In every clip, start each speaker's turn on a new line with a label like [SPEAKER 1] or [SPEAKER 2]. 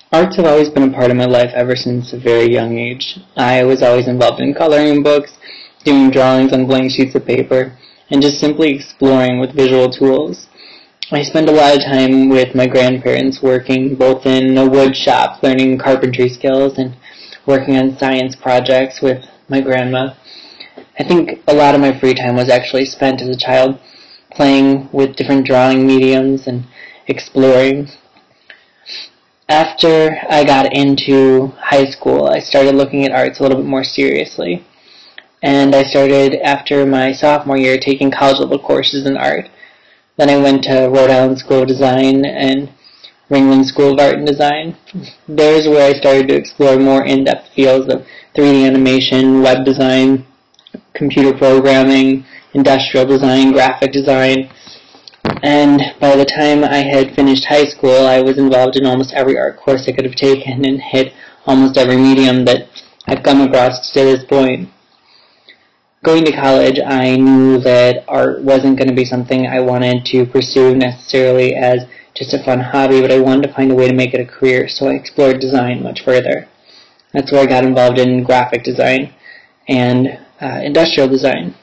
[SPEAKER 1] Arts have always been a part of my life ever since a very young age. I was always involved in coloring books, doing drawings on blank sheets of paper, and just simply exploring with visual tools. I spent a lot of time with my grandparents working both in a wood shop, learning carpentry skills, and working on science projects with my grandma. I think a lot of my free time was actually spent as a child playing with different drawing mediums and exploring. After I got into high school, I started looking at arts a little bit more seriously. And I started, after my sophomore year, taking college-level courses in art. Then I went to Rhode Island School of Design and Ringling School of Art and Design. There's where I started to explore more in-depth fields of 3D animation, web design, computer programming, industrial design, graphic design. And by the time I had finished high school, I was involved in almost every art course I could have taken and hit almost every medium that I've come across to this point. Going to college, I knew that art wasn't going to be something I wanted to pursue necessarily as just a fun hobby, but I wanted to find a way to make it a career, so I explored design much further. That's where I got involved in graphic design and industrial design.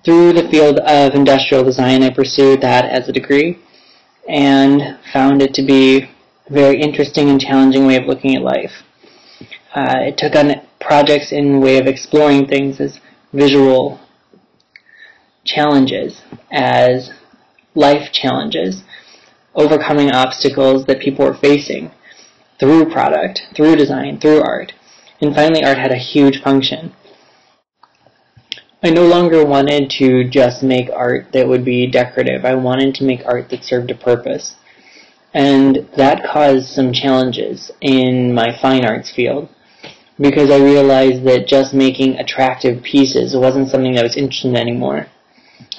[SPEAKER 1] Through the field of industrial design, I pursued that as a degree and found it to be a very interesting and challenging way of looking at life. It took on projects in the way of exploring things as visual challenges, as life challenges, overcoming obstacles that people were facing through product, through design, through art. And finally, art had a huge function. I no longer wanted to just make art that would be decorative. I wanted to make art that served a purpose. And that caused some challenges in my fine arts field, because I realized that just making attractive pieces wasn't something that I was interested in anymore.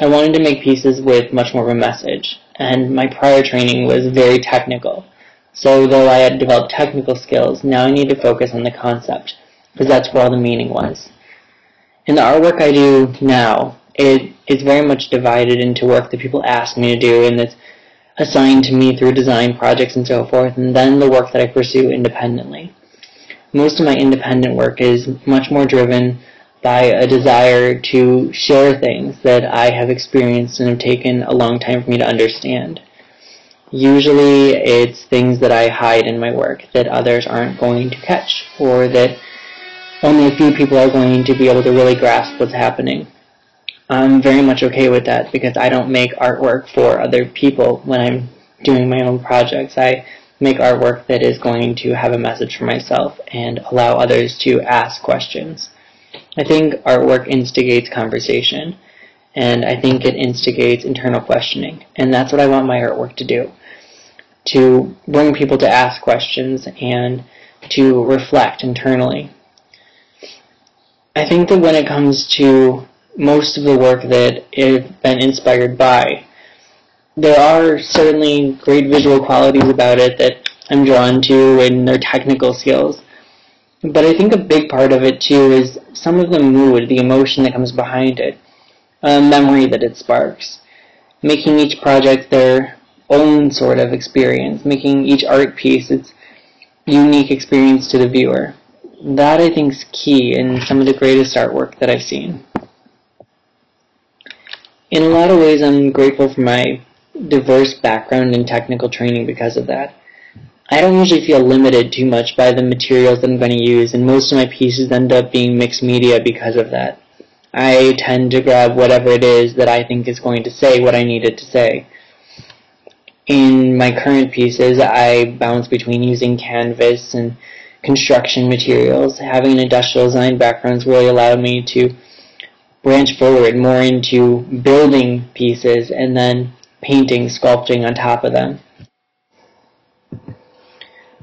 [SPEAKER 1] I wanted to make pieces with much more of a message, and my prior training was very technical. So though I had developed technical skills, now I need to focus on the concept, because that's where all the meaning was. In the artwork I do now, it is very much divided into work that people ask me to do, and that's assigned to me through design projects and so forth, and then the work that I pursue independently. Most of my independent work is much more driven by a desire to share things that I have experienced and have taken a long time for me to understand. Usually it's things that I hide in my work that others aren't going to catch, or that only a few people are going to be able to really grasp what's happening. I'm very much okay with that because I don't make artwork for other people when I'm doing my own projects. I make artwork that is going to have a message for myself and allow others to ask questions. I think artwork instigates conversation, and I think it instigates internal questioning, and that's what I want my artwork to do, to bring people to ask questions and to reflect internally. I think that when it comes to most of the work that I've been inspired by, there are certainly great visual qualities about it that I'm drawn to and their technical skills. But I think a big part of it too is some of the mood, the emotion that comes behind it, a memory that it sparks, making each project their own sort of experience, making each art piece its unique experience to the viewer. That I think is key in some of the greatest artwork that I've seen. In a lot of ways I'm grateful for my diverse background and technical training because of that. I don't usually feel limited too much by the materials that I'm going to use, and most of my pieces end up being mixed media because of that. I tend to grab whatever it is that I think is going to say what I need it to say. In my current pieces, I bounce between using canvas and construction materials. Having an industrial design background has really allowed me to branch forward more into building pieces and then painting, sculpting on top of them.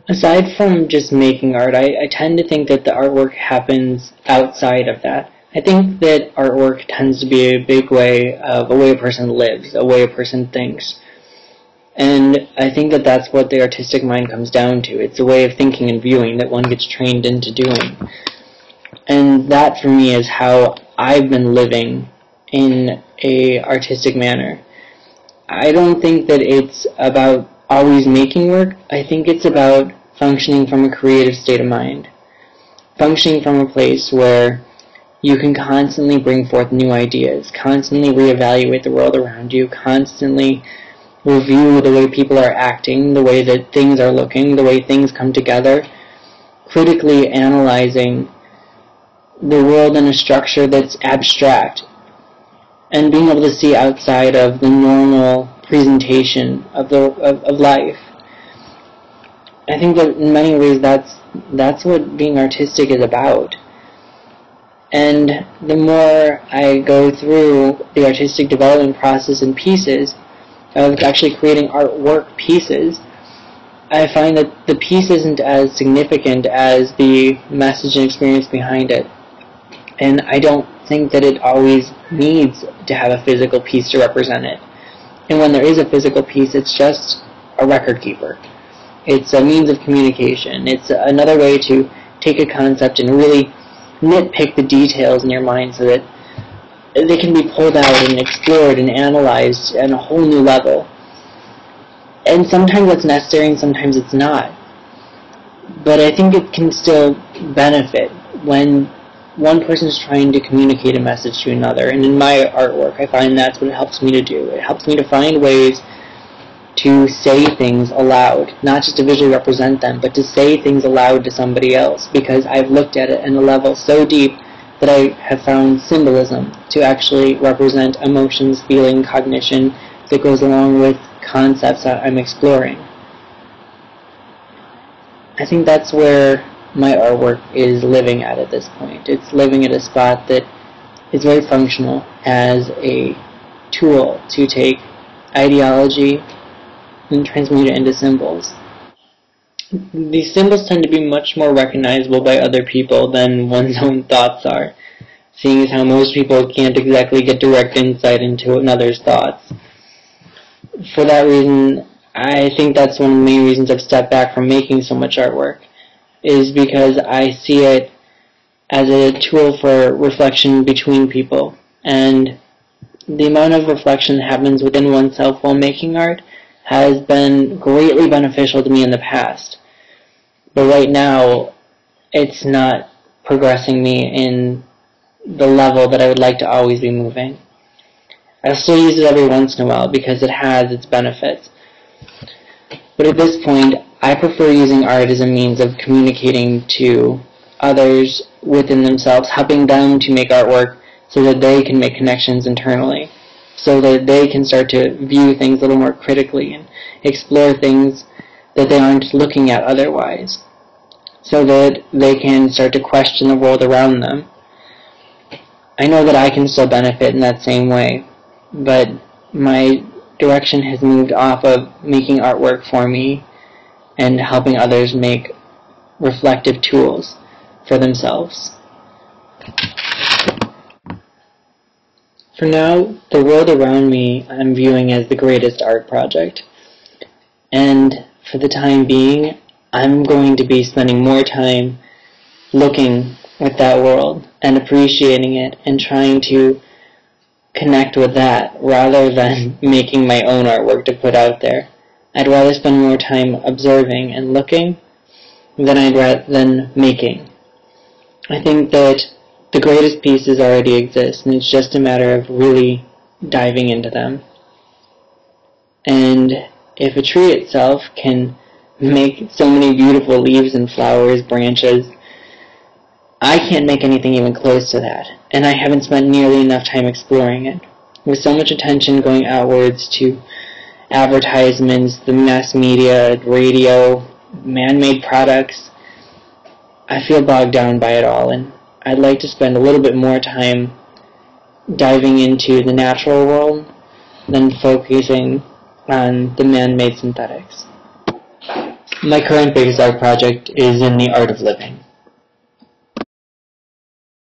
[SPEAKER 1] Aside from just making art, I tend to think that the artwork happens outside of that. I think that artwork tends to be a big way of a way a person lives, a way a person thinks. And I think that that's what the artistic mind comes down to. It's a way of thinking and viewing that one gets trained into doing. And that for me is how I've been living in a artistic manner. I don't think that it's about always making work. I think it's about functioning from a creative state of mind, functioning from a place where you can constantly bring forth new ideas, constantly reevaluate the world around you, constantly review the way people are acting, the way that things are looking, the way things come together, critically analyzing the world in a structure that's abstract, and being able to see outside of the normal presentation of life. I think that in many ways that's what being artistic is about. And the more I go through the artistic development process in pieces, of actually creating artwork pieces, I find that the piece isn't as significant as the message and experience behind it. And I don't think that it always needs to have a physical piece to represent it. And when there is a physical piece, it's just a record keeper. It's a means of communication. It's another way to take a concept and really nitpick the details in your mind so that they can be pulled out and explored and analyzed on a whole new level. And sometimes that's necessary and sometimes it's not. But I think it can still benefit when one person is trying to communicate a message to another. And in my artwork, I find that's what it helps me to do. It helps me to find ways to say things aloud, not just to visually represent them, but to say things aloud to somebody else, because I've looked at it in a level so deep that I have found symbolism to actually represent emotions, feeling, cognition that goes along with concepts that I'm exploring. I think that's where my artwork is living at this point. It's living at a spot that is very functional as a tool to take ideology and transmute it into symbols. These symbols tend to be much more recognizable by other people than one's own thoughts are, seeing as how most people can't exactly get direct insight into another's thoughts. For that reason, I think that's one of the main reasons I've stepped back from making so much artwork, is because I see it as a tool for reflection between people, and the amount of reflection that happens within oneself while making art has been greatly beneficial to me in the past. But right now, it's not progressing me in the level that I would like to always be moving. I still use it every once in a while because it has its benefits. But at this point, I prefer using art as a means of communicating to others within themselves, helping them to make artwork so that they can make connections internally, so that they can start to view things a little more critically and explore things that they aren't looking at otherwise, so that they can start to question the world around them. I know that I can still benefit in that same way, but my direction has moved off of making artwork for me and helping others make reflective tools for themselves. For now, the world around me I'm viewing as the greatest art project. And for the time being, I'm going to be spending more time looking at that world and appreciating it and trying to connect with that rather than making my own artwork to put out there. I'd rather spend more time observing and looking than making. I think that the greatest pieces already exist, and it's just a matter of really diving into them. And if a tree itself can make so many beautiful leaves and flowers, branches, I can't make anything even close to that, and I haven't spent nearly enough time exploring it. With so much attention going outwards to advertisements, the mass media, radio, man-made products, I feel bogged down by it all, and I'd like to spend a little bit more time diving into the natural world than focusing on the man-made synthetics. My current biggest art project is in the art of living.